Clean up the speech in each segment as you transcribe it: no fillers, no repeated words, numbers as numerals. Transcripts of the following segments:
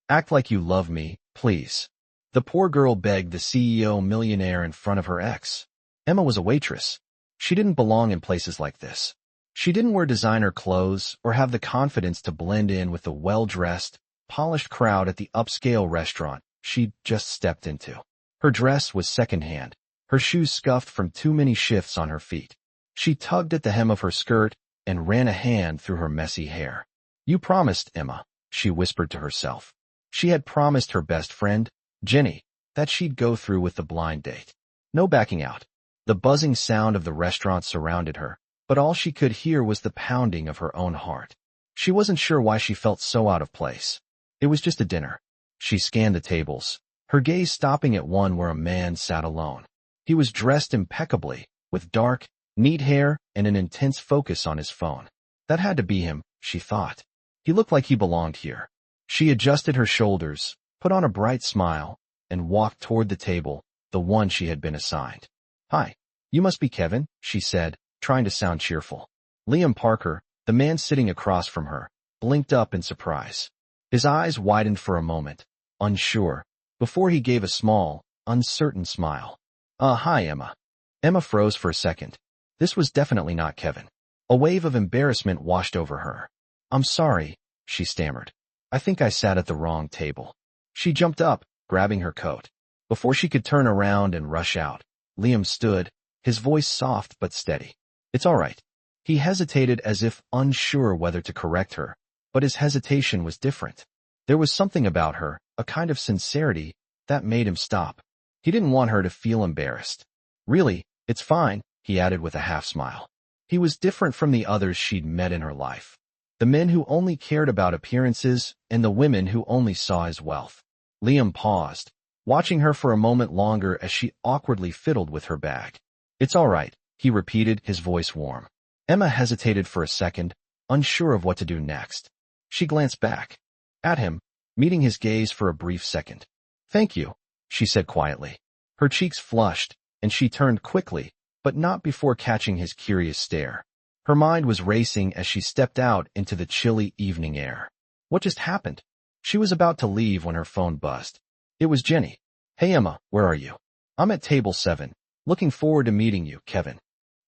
Act like you love me, please. The poor girl begged the CEO millionaire in front of her ex. Emma was a waitress. She didn't belong in places like this. She didn't wear designer clothes or have the confidence to blend in with the well-dressed, polished crowd at the upscale restaurant she'd just stepped into. Her dress was secondhand, her shoes scuffed from too many shifts on her feet. She tugged at the hem of her skirt and ran a hand through her messy hair. "You promised, Emma," she whispered to herself. She had promised her best friend, Jenny, that she'd go through with the blind date. No backing out. The buzzing sound of the restaurant surrounded her, but all she could hear was the pounding of her own heart. She wasn't sure why she felt so out of place. It was just a dinner. She scanned the tables, her gaze stopping at one where a man sat alone. He was dressed impeccably, with dark, neat hair and an intense focus on his phone. That had to be him, she thought. He looked like he belonged here. She adjusted her shoulders, put on a bright smile, and walked toward the table, the one she had been assigned. "Hi, you must be Kevin," she said, trying to sound cheerful. Liam Parker, the man sitting across from her, blinked up in surprise. His eyes widened for a moment, unsure, before he gave a small, uncertain smile. Hi, Emma." Emma froze for a second. This was definitely not Kevin. A wave of embarrassment washed over her. "I'm sorry," she stammered. "I think I sat at the wrong table." She jumped up, grabbing her coat. Before she could turn around and rush out, Liam stood, his voice soft but steady. "It's all right." He hesitated as if unsure whether to correct her, but his hesitation was different. There was something about her, a kind of sincerity, that made him stop. He didn't want her to feel embarrassed. "Really, it's fine," he added with a half-smile. He was different from the others she'd met in her life. The men who only cared about appearances and the women who only saw his wealth. Liam paused, watching her for a moment longer as she awkwardly fiddled with her bag. "It's all right," he repeated, his voice warm. Emma hesitated for a second, unsure of what to do next. She glanced back at him, meeting his gaze for a brief second. "Thank you," she said quietly. Her cheeks flushed, and she turned quickly, but not before catching his curious stare. Her mind was racing as she stepped out into the chilly evening air. What just happened? She was about to leave when her phone buzzed. It was Jenny. "Hey Emma, where are you?" "I'm at table 7. Looking forward to meeting you, Kevin."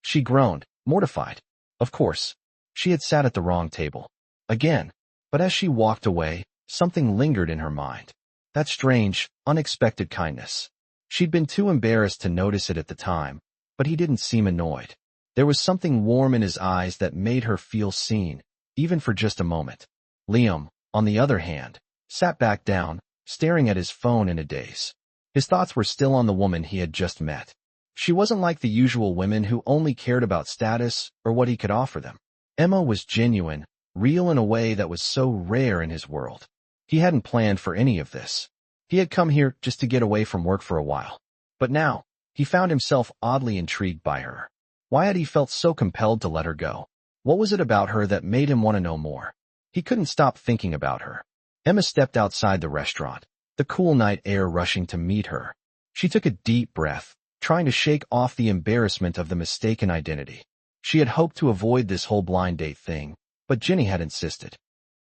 She groaned, mortified. Of course, she had sat at the wrong table. Again. But as she walked away, something lingered in her mind. That strange, unexpected kindness. She'd been too embarrassed to notice it at the time, but he didn't seem annoyed. There was something warm in his eyes that made her feel seen, even for just a moment. Liam, on the other hand, sat back down, staring at his phone in a daze. His thoughts were still on the woman he had just met. She wasn't like the usual women who only cared about status or what he could offer them. Emma was genuine, real in a way that was so rare in his world. He hadn't planned for any of this. He had come here just to get away from work for a while. But now, he found himself oddly intrigued by her. Why had he felt so compelled to let her go? What was it about her that made him want to know more? He couldn't stop thinking about her. Emma stepped outside the restaurant, the cool night air rushing to meet her. She took a deep breath, trying to shake off the embarrassment of the mistaken identity. She had hoped to avoid this whole blind date thing, but Jenny had insisted.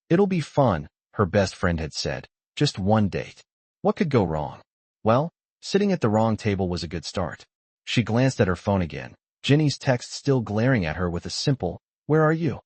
"It'll be fun," her best friend had said. "Just one date. What could go wrong?" Well, sitting at the wrong table was a good start. She glanced at her phone again, Jenny's text still glaring at her with a simple, "Where are you?"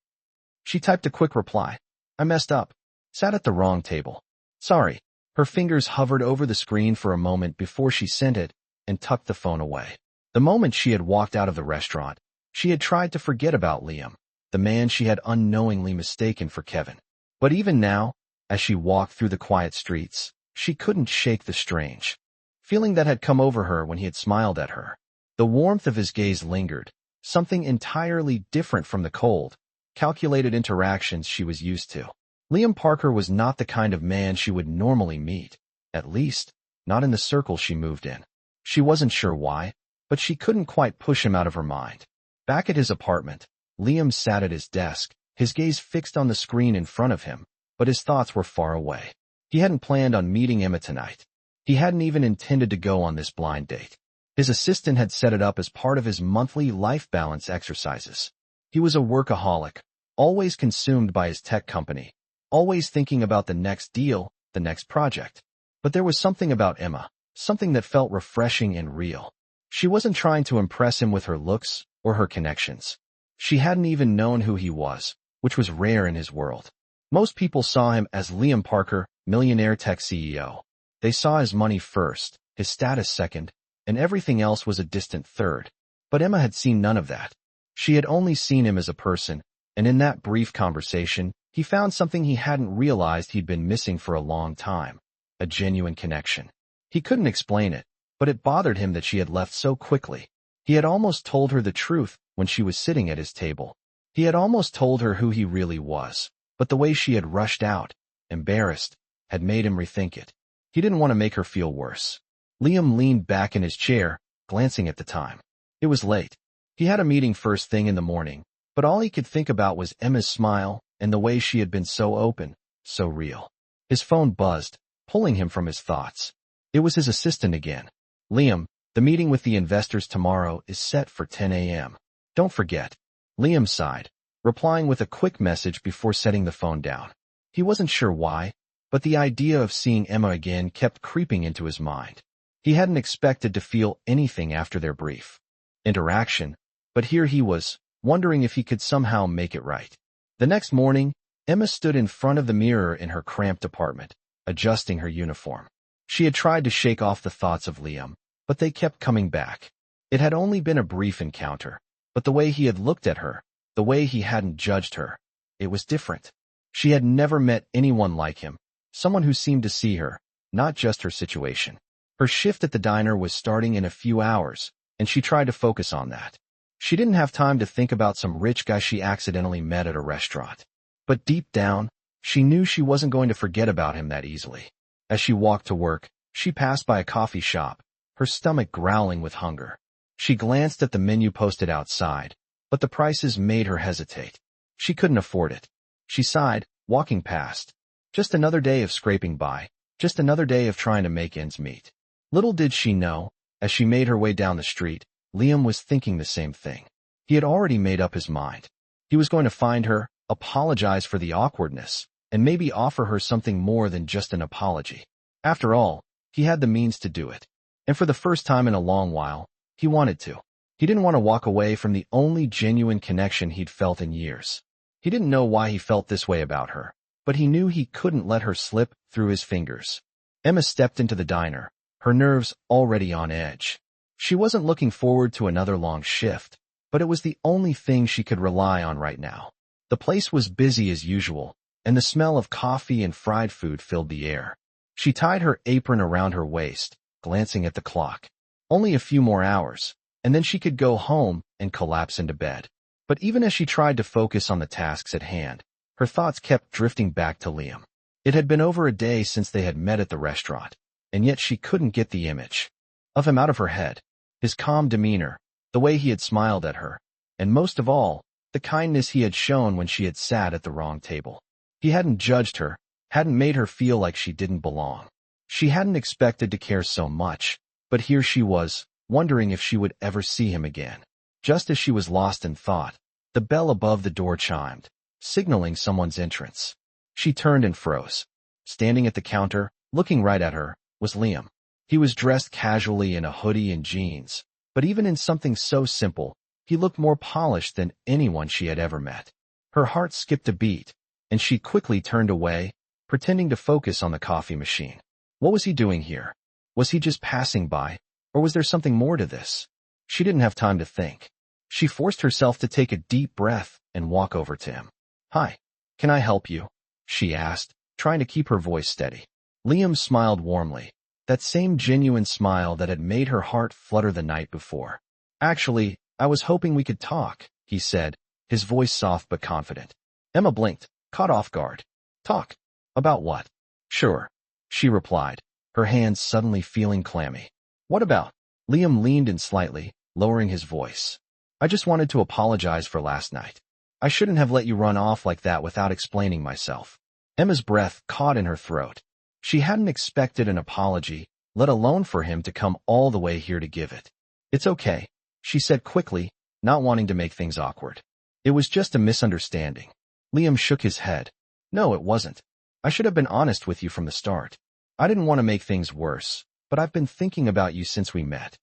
She typed a quick reply. "I messed up. Sat at the wrong table. Sorry." Her fingers hovered over the screen for a moment before she sent it and tucked the phone away. The moment she had walked out of the restaurant, she had tried to forget about Liam, the man she had unknowingly mistaken for Kevin. But even now, as she walked through the quiet streets, she couldn't shake the strange feeling that had come over her when he had smiled at her. The warmth of his gaze lingered, something entirely different from the cold, calculated interactions she was used to. Liam Parker was not the kind of man she would normally meet, at least, not in the circle she moved in. She wasn't sure why, but she couldn't quite push him out of her mind. Back at his apartment, Liam sat at his desk, his gaze fixed on the screen in front of him, but his thoughts were far away. He hadn't planned on meeting Emma tonight. He hadn't even intended to go on this blind date. His assistant had set it up as part of his monthly life balance exercises. He was a workaholic, always consumed by his tech company, always thinking about the next deal the next project. But there was something about Emma, something that felt refreshing and real. She wasn't trying to impress him with her looks or her connections. She hadn't even known who he was, which was rare in his world. Most people saw him as Liam Parker, millionaire tech CEO. They saw his money first, his status second, and everything else was a distant third. But Emma had seen none of that. She had only seen him as a person, and in that brief conversation, he found something he hadn't realized he'd been missing for a long time. A genuine connection. He couldn't explain it, but it bothered him that she had left so quickly. He had almost told her the truth when she was sitting at his table. He had almost told her who he really was, but the way she had rushed out, embarrassed, had made him rethink it. He didn't want to make her feel worse. Liam leaned back in his chair, glancing at the time. It was late. He had a meeting first thing in the morning, but all he could think about was Emma's smile and the way she had been so open, so real. His phone buzzed, pulling him from his thoughts. It was his assistant again. Liam, the meeting with the investors tomorrow is set for 10 a.m. Don't forget. Liam sighed, replying with a quick message before setting the phone down. He wasn't sure why, but the idea of seeing Emma again kept creeping into his mind. He hadn't expected to feel anything after their brief interaction, but here he was, wondering if he could somehow make it right. The next morning, Emma stood in front of the mirror in her cramped apartment, adjusting her uniform. She had tried to shake off the thoughts of Liam, but they kept coming back. It had only been a brief encounter, but the way he had looked at her, the way he hadn't judged her, it was different. She had never met anyone like him, someone who seemed to see her, not just her situation. Her shift at the diner was starting in a few hours, and she tried to focus on that. She didn't have time to think about some rich guy she accidentally met at a restaurant. But deep down, she knew she wasn't going to forget about him that easily. As she walked to work, she passed by a coffee shop, her stomach growling with hunger. She glanced at the menu posted outside, but the prices made her hesitate. She couldn't afford it. She sighed, walking past. Just another day of scraping by, just another day of trying to make ends meet. Little did she know, as she made her way down the street, Liam was thinking the same thing. He had already made up his mind. He was going to find her, apologize for the awkwardness, and maybe offer her something more than just an apology. After all, he had the means to do it. And for the first time in a long while, he wanted to. He didn't want to walk away from the only genuine connection he'd felt in years. He didn't know why he felt this way about her, but he knew he couldn't let her slip through his fingers. Emma stepped into the diner, her nerves already on edge. She wasn't looking forward to another long shift, but it was the only thing she could rely on right now. The place was busy as usual, and the smell of coffee and fried food filled the air. She tied her apron around her waist, glancing at the clock. Only a few more hours, and then she could go home and collapse into bed. But even as she tried to focus on the tasks at hand, her thoughts kept drifting back to Liam. It had been over a day since they had met at the restaurant, and yet she couldn't get the image of him out of her head. His calm demeanor, the way he had smiled at her, and most of all, the kindness he had shown when she had sat at the wrong table. He hadn't judged her, hadn't made her feel like she didn't belong. She hadn't expected to care so much, but here she was, wondering if she would ever see him again. Just as she was lost in thought, the bell above the door chimed, signaling someone's entrance. She turned and froze. Standing at the counter, looking right at her, was Liam. He was dressed casually in a hoodie and jeans, but even in something so simple, he looked more polished than anyone she had ever met. Her heart skipped a beat, and she quickly turned away, pretending to focus on the coffee machine. What was he doing here? Was he just passing by, or was there something more to this? She didn't have time to think. She forced herself to take a deep breath and walk over to him. "Hi, can I help you?" she asked, trying to keep her voice steady. Liam smiled warmly, that same genuine smile that had made her heart flutter the night before. "Actually, I was hoping we could talk," he said, his voice soft but confident. Emma blinked, caught off guard. "Talk? About what?" "Sure," she replied, her hands suddenly feeling clammy. "What about?" Liam leaned in slightly, lowering his voice. "I just wanted to apologize for last night. I shouldn't have let you run off like that without explaining myself." Emma's breath caught in her throat. She hadn't expected an apology, let alone for him to come all the way here to give it. "It's okay," she said quickly, not wanting to make things awkward. "It was just a misunderstanding." Liam shook his head. "No, it wasn't. I should have been honest with you from the start. I didn't want to make things worse, but I've been thinking about you since we met.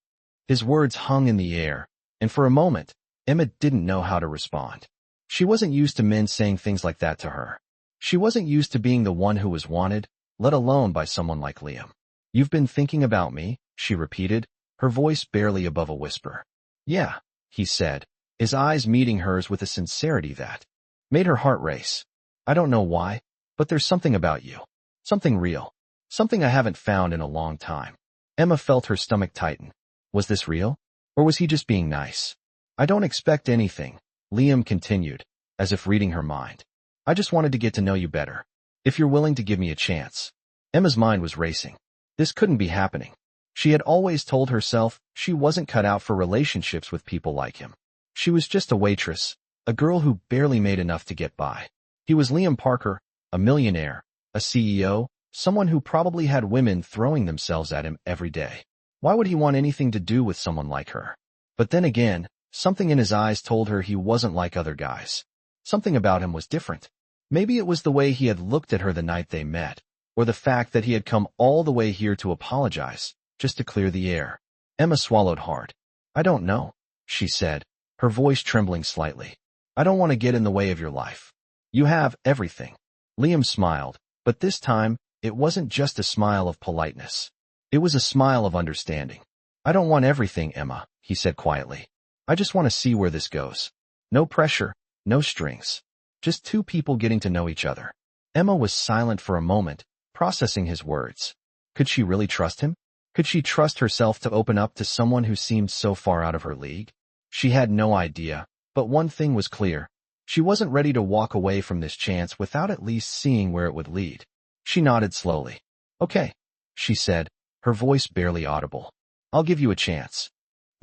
His words hung in the air, and for a moment, Emma didn't know how to respond. She wasn't used to men saying things like that to her. She wasn't used to being the one who was wanted, let alone by someone like Liam. You've been thinking about me, she repeated, her voice barely above a whisper. Yeah, he said, his eyes meeting hers with a sincerity that made her heart race. I don't know why, but there's something about you. Something real. Something I haven't found in a long time. Emma felt her stomach tighten. Was this real? Or was he just being nice? I don't expect anything, Liam continued, as if reading her mind. I just wanted to get to know you better. If you're willing to give me a chance. Emma's mind was racing. This couldn't be happening. She had always told herself she wasn't cut out for relationships with people like him. She was just a waitress, a girl who barely made enough to get by. He was Liam Parker, a millionaire, a CEO, someone who probably had women throwing themselves at him every day. Why would he want anything to do with someone like her? But then again, something in his eyes told her he wasn't like other guys. Something about him was different. Maybe it was the way he had looked at her the night they met, or the fact that he had come all the way here to apologize, just to clear the air. Emma swallowed hard. I don't know, she said, her voice trembling slightly. I don't want to get in the way of your life. You have everything. Liam smiled, but this time, it wasn't just a smile of politeness. It was a smile of understanding. I don't want everything, Emma, he said quietly. I just want to see where this goes. No pressure, no strings. Just two people getting to know each other. Emma was silent for a moment, processing his words. Could she really trust him? Could she trust herself to open up to someone who seemed so far out of her league? She had no idea, but one thing was clear. She wasn't ready to walk away from this chance without at least seeing where it would lead. She nodded slowly. Okay, she said, her voice barely audible. I'll give you a chance.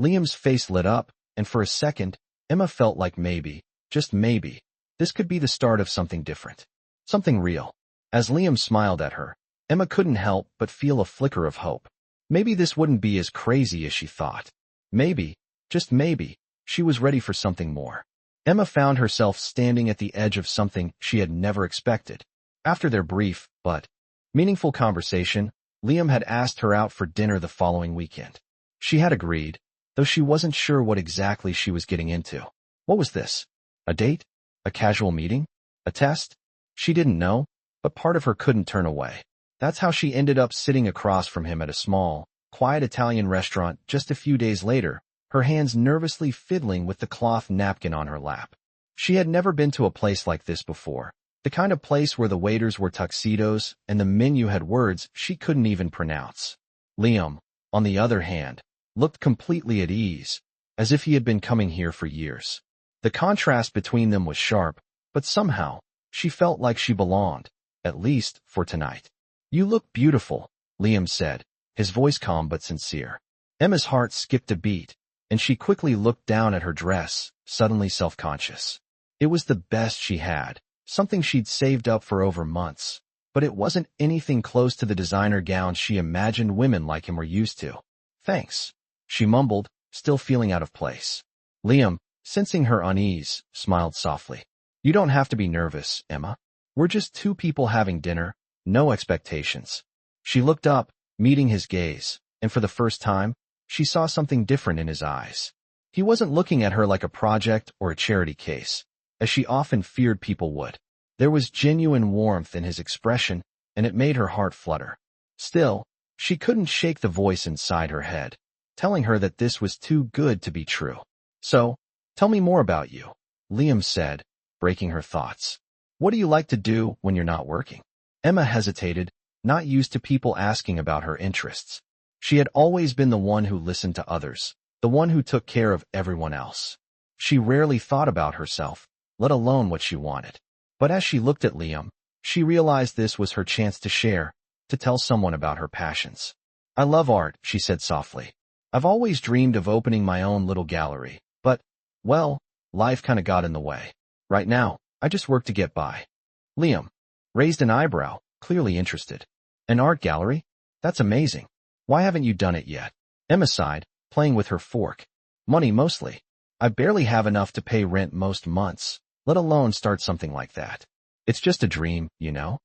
Liam's face lit up, and for a second, Emma felt like maybe, just maybe, this could be the start of something different. Something real. As Liam smiled at her, Emma couldn't help but feel a flicker of hope. Maybe this wouldn't be as crazy as she thought. Maybe, just maybe, she was ready for something more. Emma found herself standing at the edge of something she had never expected. After their brief, but meaningful conversation, Liam had asked her out for dinner the following weekend. She had agreed, though she wasn't sure what exactly she was getting into. What was this? A date? A casual meeting? A test? She didn't know, but part of her couldn't turn away. That's how she ended up sitting across from him at a small, quiet Italian restaurant just a few days later, her hands nervously fiddling with the cloth napkin on her lap. She had never been to a place like this before, the kind of place where the waiters wore tuxedos and the menu had words she couldn't even pronounce. Liam, on the other hand, looked completely at ease, as if he had been coming here for years. The contrast between them was sharp, but somehow, she felt like she belonged, at least for tonight. You look beautiful, Liam said, his voice calm but sincere. Emma's heart skipped a beat, and she quickly looked down at her dress, suddenly self-conscious. It was the best she had, something she'd saved up for over months, but it wasn't anything close to the designer gown she imagined women like him were used to. Thanks, she mumbled, still feeling out of place. Liam, sensing her unease, smiled softly. You don't have to be nervous, Emma. We're just two people having dinner, no expectations. She looked up, meeting his gaze, and for the first time, she saw something different in his eyes. He wasn't looking at her like a project or a charity case, as she often feared people would. There was genuine warmth in his expression, and it made her heart flutter. Still, she couldn't shake the voice inside her head, telling her that this was too good to be true. So, tell me more about you, Liam said, breaking her thoughts. What do you like to do when you're not working? Emma hesitated, not used to people asking about her interests. She had always been the one who listened to others, the one who took care of everyone else. She rarely thought about herself, let alone what she wanted. But as she looked at Liam, she realized this was her chance to share, to tell someone about her passions. I love art, she said softly. I've always dreamed of opening my own little gallery, but, well, life kinda got in the way. Right now, I just work to get by. Liam raised an eyebrow, clearly interested. An art gallery? That's amazing. Why haven't you done it yet? Emma sighed, playing with her fork. Money mostly. I barely have enough to pay rent most months, let alone start something like that. It's just a dream, you know?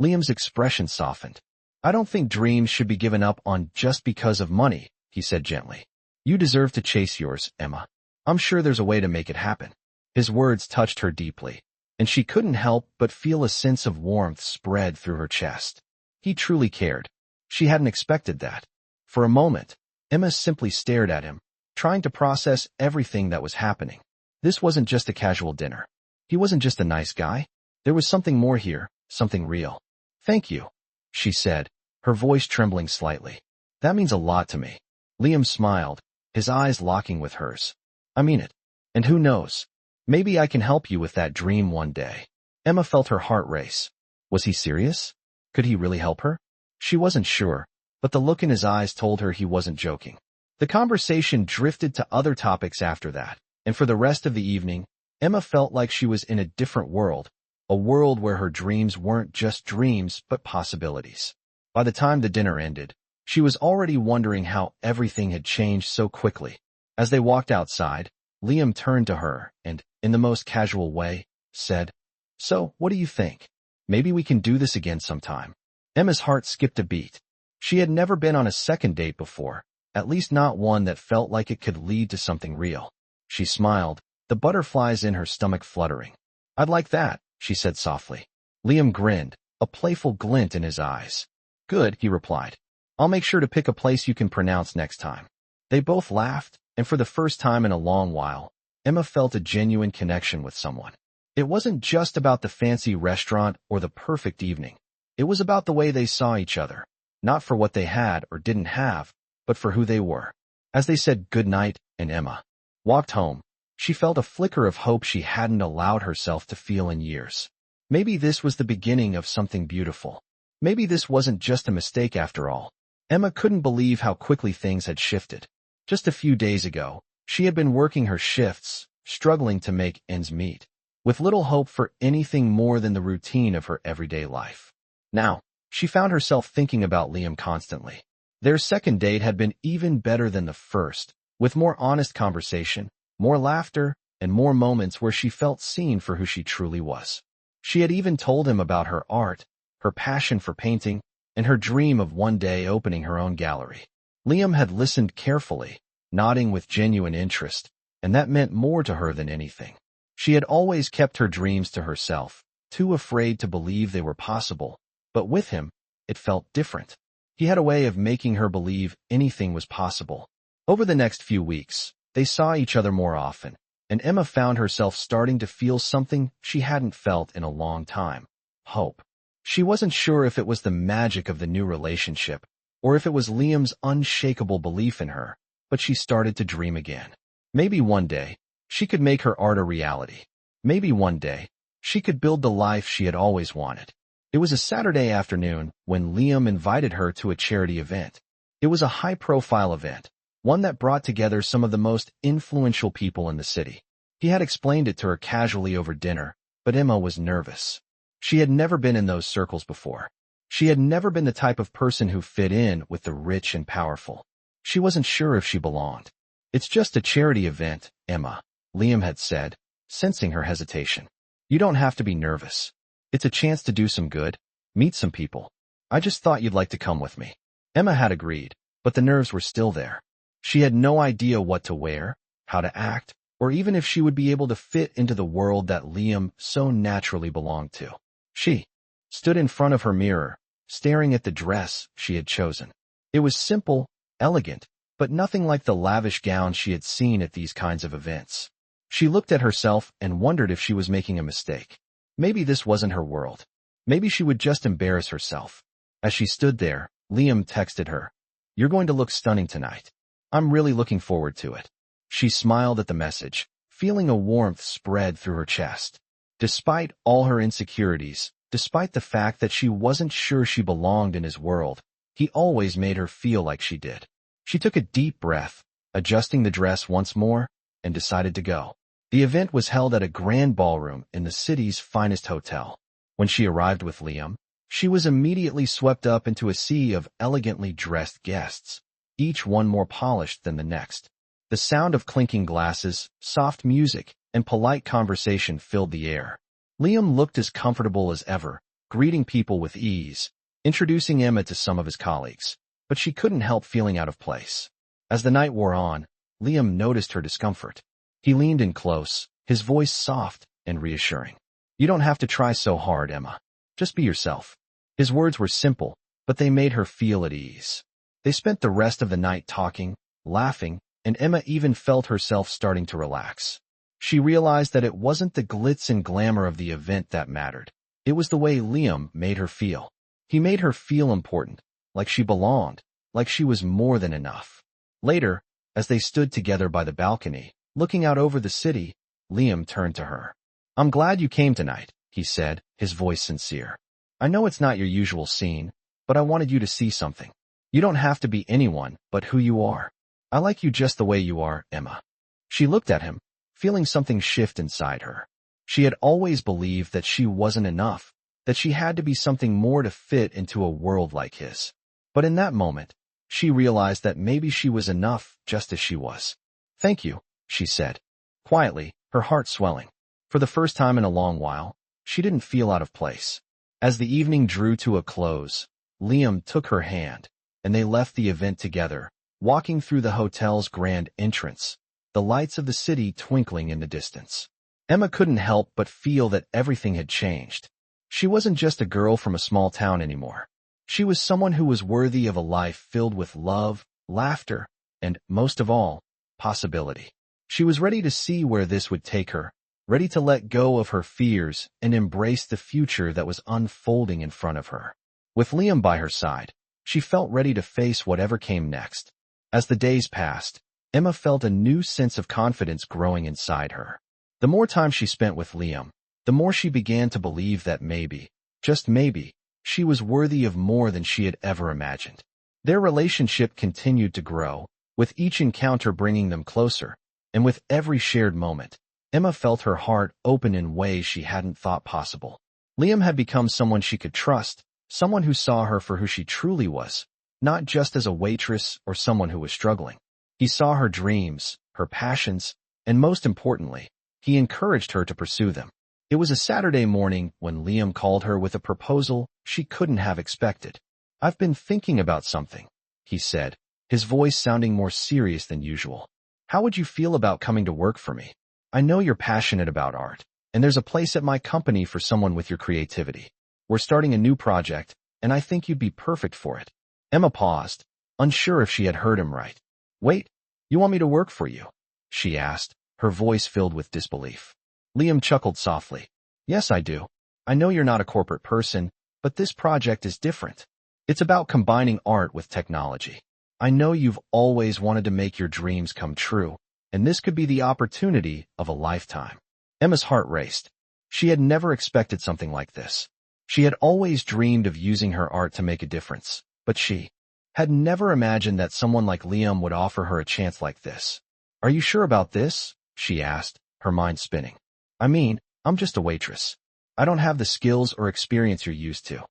Liam's expression softened. I don't think dreams should be given up on just because of money, he said gently. You deserve to chase yours, Emma. I'm sure there's a way to make it happen. His words touched her deeply, and she couldn't help but feel a sense of warmth spread through her chest. He truly cared. She hadn't expected that. For a moment, Emma simply stared at him, trying to process everything that was happening. This wasn't just a casual dinner. He wasn't just a nice guy. There was something more here, something real. Thank you, she said, her voice trembling slightly. That means a lot to me. Liam smiled, his eyes locking with hers. I mean it. And who knows? Maybe I can help you with that dream one day. Emma felt her heart race. Was he serious? Could he really help her? She wasn't sure, but the look in his eyes told her he wasn't joking. The conversation drifted to other topics after that, and for the rest of the evening, Emma felt like she was in a different world, a world where her dreams weren't just dreams but possibilities. By the time the dinner ended, she was already wondering how everything had changed so quickly. As they walked outside, Liam turned to her and, in the most casual way, said, So, what do you think? Maybe we can do this again sometime. Emma's heart skipped a beat. She had never been on a second date before, at least not one that felt like it could lead to something real. She smiled, the butterflies in her stomach fluttering. I'd like that, she said softly. Liam grinned, a playful glint in his eyes. Good, he replied. I'll make sure to pick a place you can pronounce next time. They both laughed, and for the first time in a long while, Emma felt a genuine connection with someone. It wasn't just about the fancy restaurant or the perfect evening. It was about the way they saw each other, not for what they had or didn't have, but for who they were. As they said goodnight and Emma walked home, she felt a flicker of hope she hadn't allowed herself to feel in years. Maybe this was the beginning of something beautiful. Maybe this wasn't just a mistake after all. Emma couldn't believe how quickly things had shifted. Just a few days ago, she had been working her shifts, struggling to make ends meet, with little hope for anything more than the routine of her everyday life. Now, she found herself thinking about Liam constantly. Their second date had been even better than the first, with more honest conversation, more laughter, and more moments where she felt seen for who she truly was. She had even told him about her art, her passion for painting, and her dream of one day opening her own gallery. Liam had listened carefully, nodding with genuine interest, and that meant more to her than anything. She had always kept her dreams to herself, too afraid to believe they were possible, but with him, it felt different. He had a way of making her believe anything was possible. Over the next few weeks, they saw each other more often, and Emma found herself starting to feel something she hadn't felt in a long time: hope. She wasn't sure if it was the magic of the new relationship, or if it was Liam's unshakable belief in her, but she started to dream again. Maybe one day, she could make her art a reality. Maybe one day, she could build the life she had always wanted. It was a Saturday afternoon when Liam invited her to a charity event. It was a high-profile event, one that brought together some of the most influential people in the city. He had explained it to her casually over dinner, but Emma was nervous. She had never been in those circles before. She had never been the type of person who fit in with the rich and powerful. She wasn't sure if she belonged. It's just a charity event, Emma, Liam had said, sensing her hesitation. You don't have to be nervous. It's a chance to do some good, meet some people. I just thought you'd like to come with me. Emma had agreed, but the nerves were still there. She had no idea what to wear, how to act, or even if she would be able to fit into the world that Liam so naturally belonged to. She stood in front of her mirror, staring at the dress she had chosen. It was simple, elegant, but nothing like the lavish gown she had seen at these kinds of events. She looked at herself and wondered if she was making a mistake. Maybe this wasn't her world. Maybe she would just embarrass herself. As she stood there, Liam texted her, "You're going to look stunning tonight. I'm really looking forward to it." She smiled at the message, feeling a warmth spread through her chest. Despite all her insecurities, despite the fact that she wasn't sure she belonged in his world, he always made her feel like she did. She took a deep breath, adjusting the dress once more, and decided to go. The event was held at a grand ballroom in the city's finest hotel. When she arrived with Liam, she was immediately swept up into a sea of elegantly dressed guests, each one more polished than the next. The sound of clinking glasses, soft music, and polite conversation filled the air. Liam looked as comfortable as ever, greeting people with ease, introducing Emma to some of his colleagues. But she couldn't help feeling out of place. As the night wore on, Liam noticed her discomfort. He leaned in close, his voice soft and reassuring. "You don't have to try so hard, Emma. Just be yourself." His words were simple, but they made her feel at ease. They spent the rest of the night talking, laughing, and Emma even felt herself starting to relax. She realized that it wasn't the glitz and glamour of the event that mattered. It was the way Liam made her feel. He made her feel important, like she belonged, like she was more than enough. Later, as they stood together by the balcony, looking out over the city, Liam turned to her. "I'm glad you came tonight," he said, his voice sincere. "I know it's not your usual scene, but I wanted you to see something. You don't have to be anyone but who you are. I like you just the way you are, Emma." She looked at him, feeling something shift inside her. She had always believed that she wasn't enough, that she had to be something more to fit into a world like his. But in that moment, she realized that maybe she was enough just as she was. "Thank you," she said, quietly, her heart swelling. For the first time in a long while, she didn't feel out of place. As the evening drew to a close, Liam took her hand, and they left the event together, walking through the hotel's grand entrance, the lights of the city twinkling in the distance. Emma couldn't help but feel that everything had changed. She wasn't just a girl from a small town anymore. She was someone who was worthy of a life filled with love, laughter, and, most of all, possibility. She was ready to see where this would take her, ready to let go of her fears and embrace the future that was unfolding in front of her. With Liam by her side, she felt ready to face whatever came next. As the days passed, Emma felt a new sense of confidence growing inside her. The more time she spent with Liam, the more she began to believe that maybe, just maybe, she was worthy of more than she had ever imagined. Their relationship continued to grow, with each encounter bringing them closer, and with every shared moment, Emma felt her heart open in ways she hadn't thought possible. Liam had become someone she could trust, someone who saw her for who she truly was, not just as a waitress or someone who was struggling. He saw her dreams, her passions, and most importantly, he encouraged her to pursue them. It was a Saturday morning when Liam called her with a proposal she couldn't have expected. "I've been thinking about something," he said, his voice sounding more serious than usual. "How would you feel about coming to work for me? I know you're passionate about art, and there's a place at my company for someone with your creativity. We're starting a new project, and I think you'd be perfect for it." Emma paused, unsure if she had heard him right. "Wait, you want me to work for you?" she asked, her voice filled with disbelief. Liam chuckled softly. "Yes, I do. I know you're not a corporate person, but this project is different. It's about combining art with technology. I know you've always wanted to make your dreams come true, and this could be the opportunity of a lifetime." Emma's heart raced. She had never expected something like this. She had always dreamed of using her art to make a difference, but she had never imagined that someone like Liam would offer her a chance like this. "Are you sure about this?" she asked, her mind spinning. "I mean, I'm just a waitress. I don't have the skills or experience you're used to."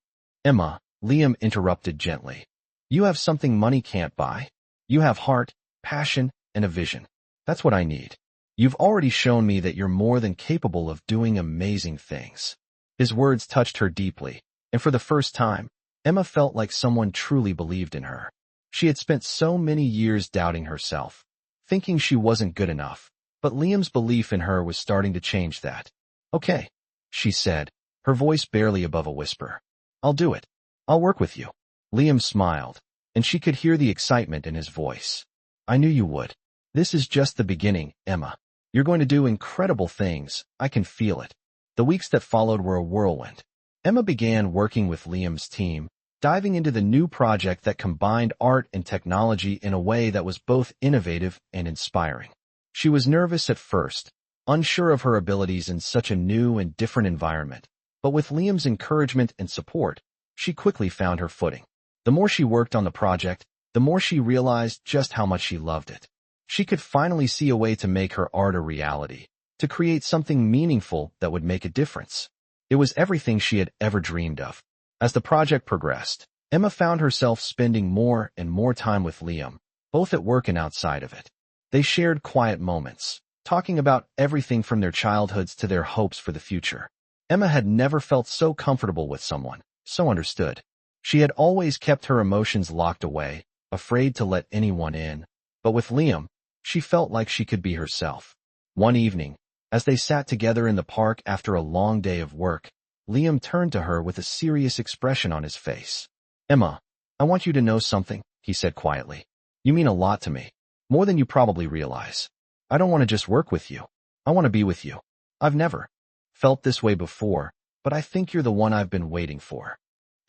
"Emma," Liam interrupted gently. "You have something money can't buy. You have heart, passion, and a vision. That's what I need. You've already shown me that you're more than capable of doing amazing things." His words touched her deeply, and for the first time, Emma felt like someone truly believed in her. She had spent so many years doubting herself, thinking she wasn't good enough, but Liam's belief in her was starting to change that. "Okay," she said, her voice barely above a whisper. "I'll do it. I'll work with you." Liam smiled, and she could hear the excitement in his voice. "I knew you would. This is just the beginning, Emma. You're going to do incredible things. I can feel it." The weeks that followed were a whirlwind. Emma began working with Liam's team, diving into the new project that combined art and technology in a way that was both innovative and inspiring. She was nervous at first, unsure of her abilities in such a new and different environment, but with Liam's encouragement and support, she quickly found her footing. The more she worked on the project, the more she realized just how much she loved it. She could finally see a way to make her art a reality, to create something meaningful that would make a difference. It was everything she had ever dreamed of. As the project progressed, Emma found herself spending more and more time with Liam, both at work and outside of it. They shared quiet moments, talking about everything from their childhoods to their hopes for the future. Emma had never felt so comfortable with someone, so understood. She had always kept her emotions locked away, afraid to let anyone in. But with Liam, she felt like she could be herself. One evening, as they sat together in the park after a long day of work, Liam turned to her with a serious expression on his face. "Emma, I want you to know something," he said quietly. "You mean a lot to me. More than you probably realize. I don't want to just work with you. I want to be with you. I've never felt this way before, but I think you're the one I've been waiting for."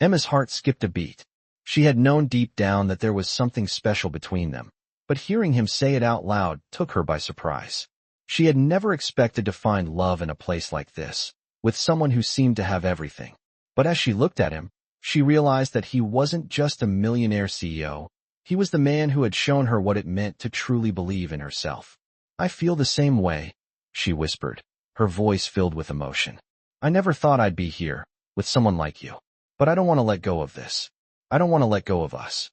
Emma's heart skipped a beat. She had known deep down that there was something special between them, but hearing him say it out loud took her by surprise. She had never expected to find love in a place like this, with someone who seemed to have everything. But as she looked at him, she realized that he wasn't just a millionaire CEO. He was the man who had shown her what it meant to truly believe in herself. "I feel the same way," she whispered, her voice filled with emotion. "I never thought I'd be here, with someone like you. But I don't want to let go of this. I don't want to let go of us."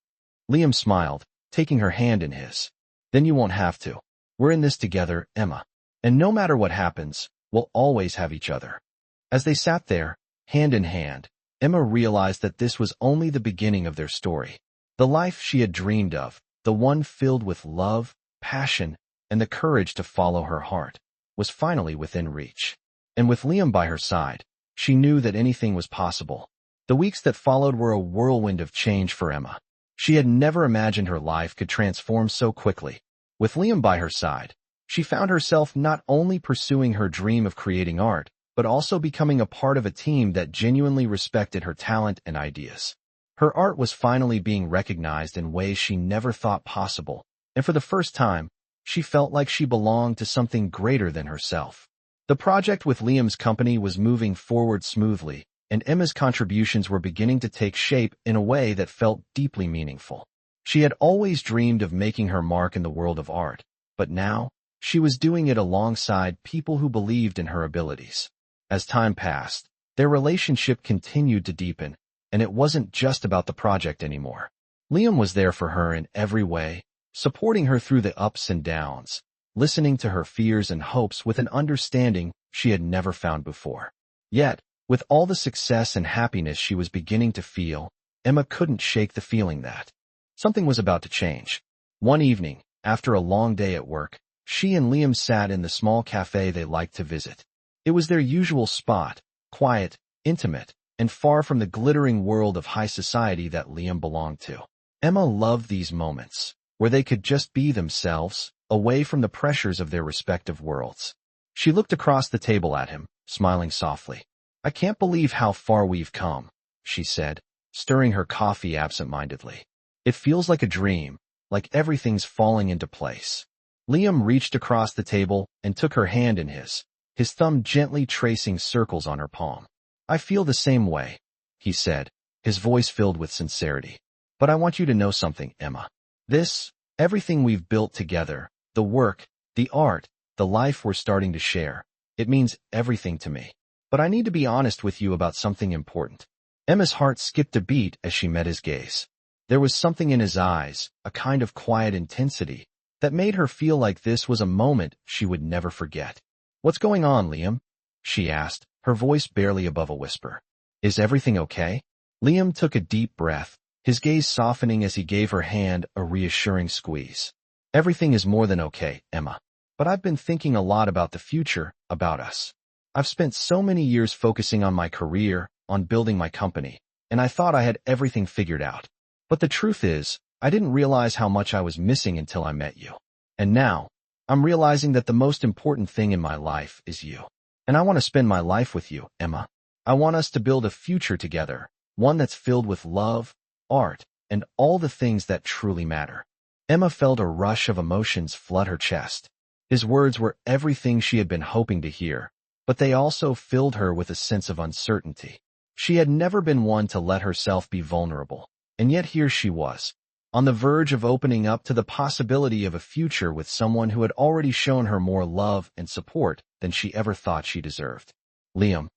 Liam smiled, taking her hand in his. "Then you won't have to. We're in this together, Emma. And no matter what happens, we'll always have each other." As they sat there, hand in hand, Emma realized that this was only the beginning of their story. The life she had dreamed of, the one filled with love, passion, and the courage to follow her heart, was finally within reach. And with Liam by her side, she knew that anything was possible. The weeks that followed were a whirlwind of change for Emma. She had never imagined her life could transform so quickly. With Liam by her side, she found herself not only pursuing her dream of creating art, but also becoming a part of a team that genuinely respected her talent and ideas. Her art was finally being recognized in ways she never thought possible, and for the first time, she felt like she belonged to something greater than herself. The project with Liam's company was moving forward smoothly, and Emma's contributions were beginning to take shape in a way that felt deeply meaningful. She had always dreamed of making her mark in the world of art, but now, she was doing it alongside people who believed in her abilities. As time passed, their relationship continued to deepen, and it wasn't just about the project anymore. Liam was there for her in every way, supporting her through the ups and downs, listening to her fears and hopes with an understanding she had never found before. Yet, with all the success and happiness she was beginning to feel, Emma couldn't shake the feeling that something was about to change. One evening, after a long day at work, she and Liam sat in the small cafe they liked to visit. It was their usual spot, quiet, intimate, and far from the glittering world of high society that Liam belonged to. Emma loved these moments, where they could just be themselves, away from the pressures of their respective worlds. She looked across the table at him, smiling softly. "I can't believe how far we've come," she said, stirring her coffee absent-mindedly. "It feels like a dream, like everything's falling into place." Liam reached across the table and took her hand in his thumb gently tracing circles on her palm. "I feel the same way," he said, his voice filled with sincerity. "But I want you to know something, Emma. Everything we've built together, the work, the art, the life we're starting to share, it means everything to me. But I need to be honest with you about something important." Emma's heart skipped a beat as she met his gaze. There was something in his eyes, a kind of quiet intensity, that made her feel like this was a moment she would never forget. "What's going on, Liam?" she asked, her voice barely above a whisper. "Is everything okay?" Liam took a deep breath, his gaze softening as he gave her hand a reassuring squeeze. "Everything is more than okay, Emma. But I've been thinking a lot about the future, about us. I've spent so many years focusing on my career, on building my company, and I thought I had everything figured out. But the truth is, I didn't realize how much I was missing until I met you. And now, I'm realizing that the most important thing in my life is you. And I want to spend my life with you, Emma. I want us to build a future together, one that's filled with love, art, and all the things that truly matter." Emma felt a rush of emotions flood her chest. His words were everything she had been hoping to hear, but they also filled her with a sense of uncertainty. She had never been one to let herself be vulnerable, and yet here she was, on the verge of opening up to the possibility of a future with someone who had already shown her more love and support than she ever thought she deserved. "Liam,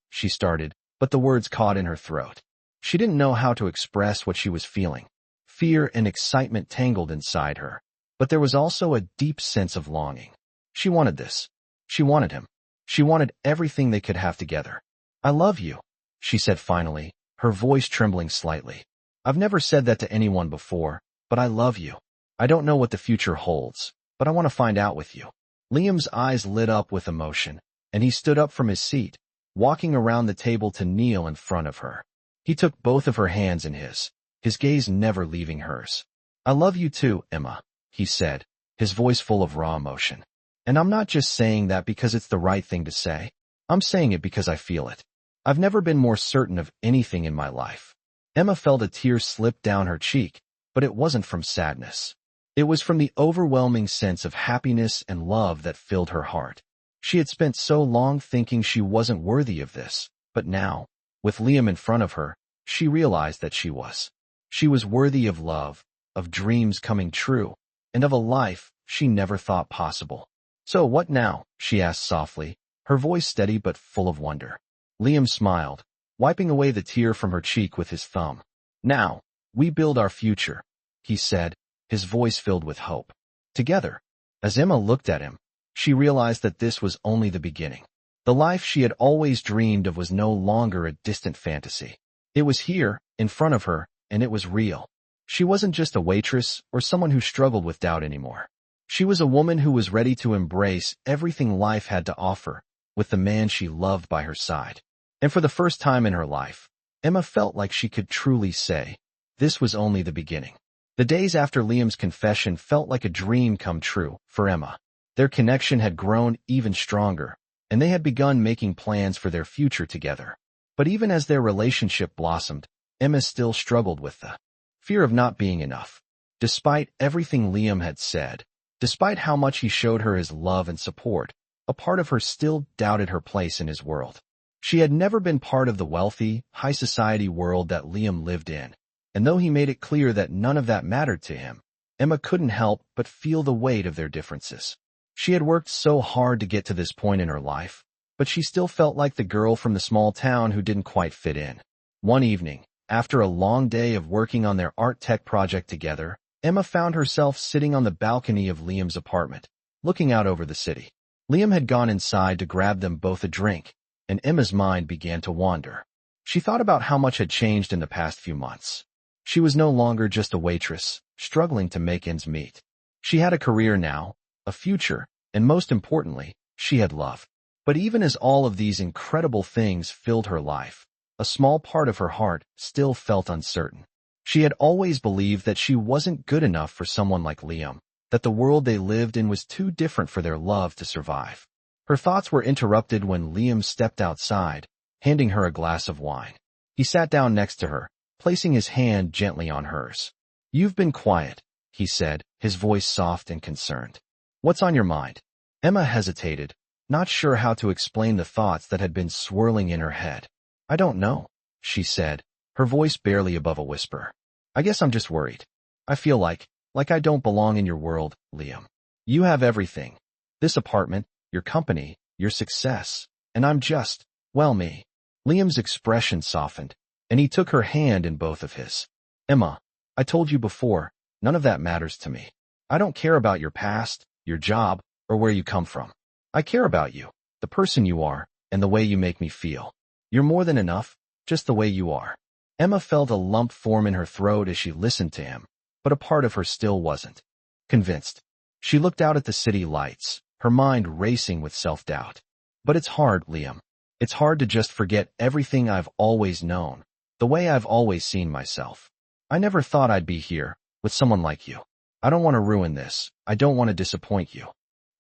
she started, but the words caught in her throat. She didn't know how to express what she was feeling. Fear and excitement tangled inside her, but there was also a deep sense of longing. She wanted this. She wanted him. She wanted everything they could have together. I love you, she said finally, her voice trembling slightly. I've never said that to anyone before, but I love you. I don't know what the future holds, but I want to find out with you. Liam's eyes lit up with emotion, and he stood up from his seat, walking around the table to kneel in front of her. He took both of her hands in his gaze never leaving hers. I love you too, Emma, he said, his voice full of raw emotion. And I'm not just saying that because it's the right thing to say. I'm saying it because I feel it. I've never been more certain of anything in my life. Emma felt a tear slip down her cheek, but it wasn't from sadness. It was from the overwhelming sense of happiness and love that filled her heart. She had spent so long thinking she wasn't worthy of this, but now, with Liam in front of her, she realized that she was. She was worthy of love, of dreams coming true, and of a life she never thought possible. So what now? She asked softly, her voice steady but full of wonder. Liam smiled, wiping away the tear from her cheek with his thumb. Now, we build our future, he said, his voice filled with hope. Together. As Emma looked at him, she realized that this was only the beginning. The life she had always dreamed of was no longer a distant fantasy. It was here, in front of her, and it was real. She wasn't just a waitress or someone who struggled with doubt anymore. She was a woman who was ready to embrace everything life had to offer, with the man she loved by her side. And for the first time in her life, Emma felt like she could truly say, this was only the beginning. The days after Liam's confession felt like a dream come true for Emma. Their connection had grown even stronger, and they had begun making plans for their future together. But even as their relationship blossomed, Emma still struggled with the fear of not being enough. Despite everything Liam had said, despite how much he showed her his love and support, a part of her still doubted her place in his world. She had never been part of the wealthy, high-society world that Liam lived in, and though he made it clear that none of that mattered to him, Emma couldn't help but feel the weight of their differences. She had worked so hard to get to this point in her life, but she still felt like the girl from the small town who didn't quite fit in. One evening, after a long day of working on their art tech project together, Emma found herself sitting on the balcony of Liam's apartment, looking out over the city. Liam had gone inside to grab them both a drink, and Emma's mind began to wander. She thought about how much had changed in the past few months. She was no longer just a waitress, struggling to make ends meet. She had a career now, a future, and most importantly, she had love. But even as all of these incredible things filled her life, a small part of her heart still felt uncertain. She had always believed that she wasn't good enough for someone like Liam, that the world they lived in was too different for their love to survive. Her thoughts were interrupted when Liam stepped outside, handing her a glass of wine. He sat down next to her, placing his hand gently on hers. You've been quiet, he said, his voice soft and concerned. What's on your mind? Emma hesitated, not sure how to explain the thoughts that had been swirling in her head. I don't know, she said, her voice barely above a whisper. I guess I'm just worried. I feel like I don't belong in your world, Liam. You have everything. This apartment, your company, your success, and I'm just, well, me. Liam's expression softened, and he took her hand in both of his. Emma, I told you before, none of that matters to me. I don't care about your past, your job, or where you come from. I care about you, the person you are, and the way you make me feel. You're more than enough, just the way you are. Emma felt a lump form in her throat as she listened to him, but a part of her still wasn't convinced. She looked out at the city lights, her mind racing with self-doubt. But it's hard, Liam. It's hard to just forget everything I've always known, the way I've always seen myself. I never thought I'd be here, with someone like you. I don't want to ruin this. I don't want to disappoint you.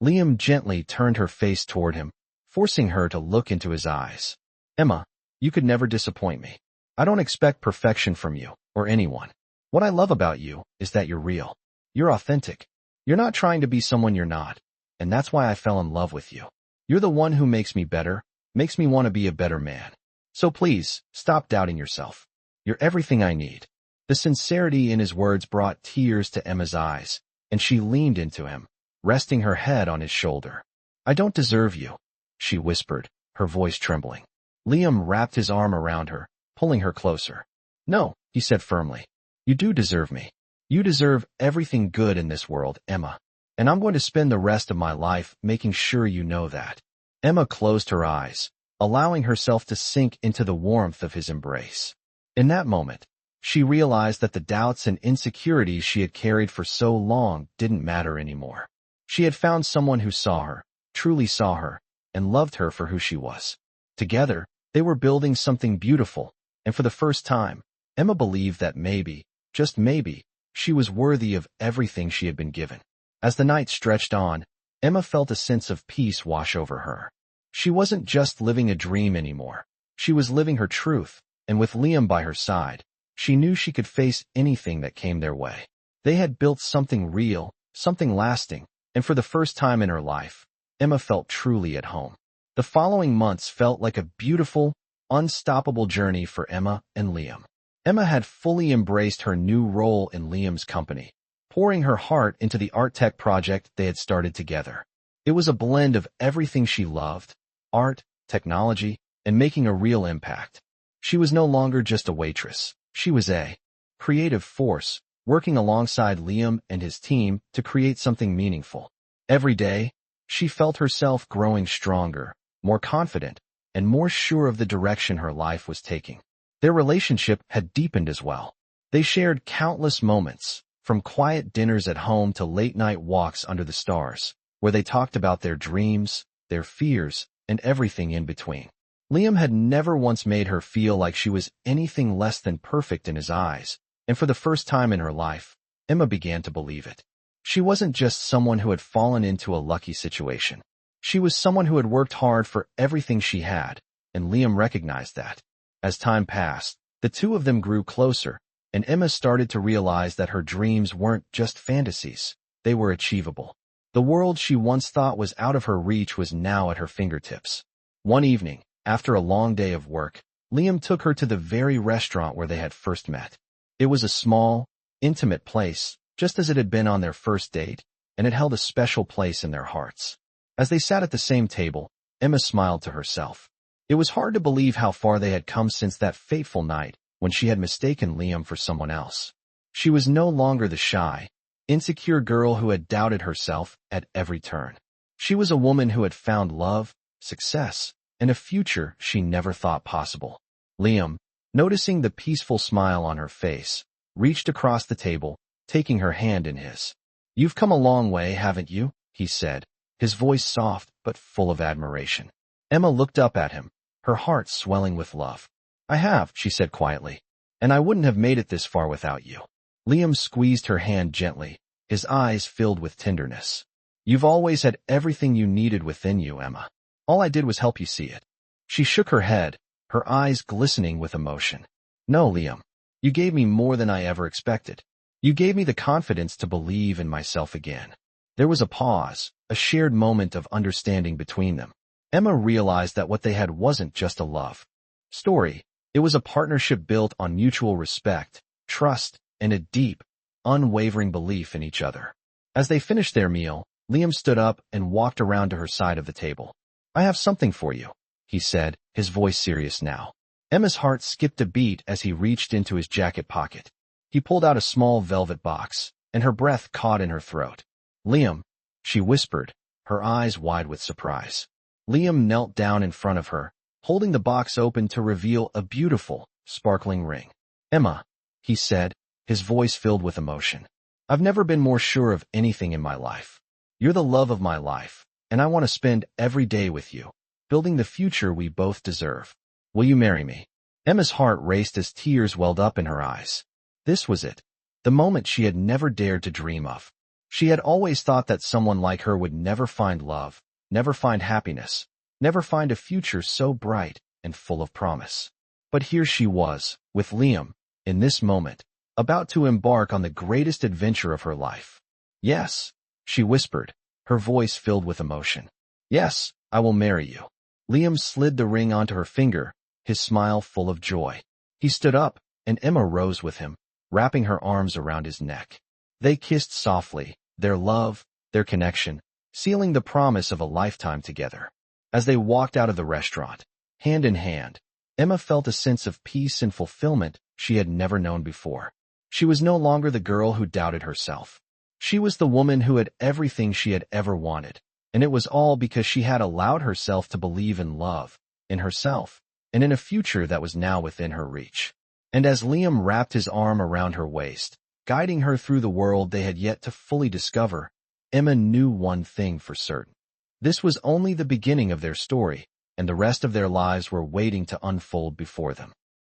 Liam gently turned her face toward him, forcing her to look into his eyes. Emma, you could never disappoint me. I don't expect perfection from you, or anyone. What I love about you is that you're real. You're authentic. You're not trying to be someone you're not, and that's why I fell in love with you. You're the one who makes me better, makes me want to be a better man. So please, stop doubting yourself. You're everything I need. The sincerity in his words brought tears to Emma's eyes, and she leaned into him, resting her head on his shoulder. I don't deserve you, she whispered, her voice trembling. Liam wrapped his arm around her, pulling her closer. No, he said firmly. You do deserve me. You deserve everything good in this world, Emma. And I'm going to spend the rest of my life making sure you know that. Emma closed her eyes, allowing herself to sink into the warmth of his embrace. In that moment, she realized that the doubts and insecurities she had carried for so long didn't matter anymore. She had found someone who saw her, truly saw her, and loved her for who she was. Together, they were building something beautiful, and for the first time, Emma believed that maybe, just maybe, she was worthy of everything she had been given. As the night stretched on, Emma felt a sense of peace wash over her. She wasn't just living a dream anymore. She was living her truth, and with Liam by her side, she knew she could face anything that came their way. They had built something real, something lasting, and for the first time in her life, Emma felt truly at home. The following months felt like a beautiful, unstoppable journey for Emma and Liam. Emma had fully embraced her new role in Liam's company, pouring her heart into the art tech project they had started together. It was a blend of everything she loved: art, technology, and making a real impact. She was no longer just a waitress. She was a creative force, working alongside Liam and his team to create something meaningful. Every day, she felt herself growing stronger, more confident, and more sure of the direction her life was taking. Their relationship had deepened as well. They shared countless moments, from quiet dinners at home to late-night walks under the stars, where they talked about their dreams, their fears, and everything in between. Liam had never once made her feel like she was anything less than perfect in his eyes, and for the first time in her life, Emma began to believe it. She wasn't just someone who had fallen into a lucky situation. She was someone who had worked hard for everything she had, and Liam recognized that. As time passed, the two of them grew closer, and Emma started to realize that her dreams weren't just fantasies, they were achievable. The world she once thought was out of her reach was now at her fingertips. One evening, after a long day of work, Liam took her to the very restaurant where they had first met. It was a small, intimate place, just as it had been on their first date, and it held a special place in their hearts. As they sat at the same table, Emma smiled to herself. It was hard to believe how far they had come since that fateful night when she had mistaken Liam for someone else. She was no longer the shy, insecure girl who had doubted herself at every turn. She was a woman who had found love, success, and a future she never thought possible. Liam, noticing the peaceful smile on her face, reached across the table, taking her hand in his. "You've come a long way, haven't you?" he said, his voice soft but full of admiration. Emma looked up at him, her heart swelling with love. "I have," she said quietly, "and I wouldn't have made it this far without you." Liam squeezed her hand gently, his eyes filled with tenderness. "You've always had everything you needed within you, Emma. All I did was help you see it." She shook her head, her eyes glistening with emotion. "No, Liam. You gave me more than I ever expected. You gave me the confidence to believe in myself again." There was a pause, a shared moment of understanding between them. Emma realized that what they had wasn't just a love story. It was a partnership built on mutual respect, trust, and a deep, unwavering belief in each other. As they finished their meal, Liam stood up and walked around to her side of the table. "I have something for you," he said, his voice serious now. Emma's heart skipped a beat as he reached into his jacket pocket. He pulled out a small velvet box, and her breath caught in her throat. "Liam," she whispered, her eyes wide with surprise. Liam knelt down in front of her, holding the box open to reveal a beautiful, sparkling ring. "Emma," he said, his voice filled with emotion, "I've never been more sure of anything in my life. You're the love of my life, and I want to spend every day with you, building the future we both deserve. Will you marry me?" Emma's heart raced as tears welled up in her eyes. This was it, the moment she had never dared to dream of. She had always thought that someone like her would never find love, never find happiness, never find a future so bright and full of promise. But here she was, with Liam, in this moment, about to embark on the greatest adventure of her life. "Yes," she whispered, her voice filled with emotion. "Yes, I will marry you." Liam slid the ring onto her finger, his smile full of joy. He stood up, and Emma rose with him, wrapping her arms around his neck. They kissed softly, their love, their connection, sealing the promise of a lifetime together. As they walked out of the restaurant, hand in hand, Emma felt a sense of peace and fulfillment she had never known before. She was no longer the girl who doubted herself. She was the woman who had everything she had ever wanted: And it was all because she had allowed herself to believe in love, in herself, and in a future that was now within her reach. And as Liam wrapped his arm around her waist, guiding her through the world they had yet to fully discover, Emma knew one thing for certain. This was only the beginning of their story, and the rest of their lives were waiting to unfold before them.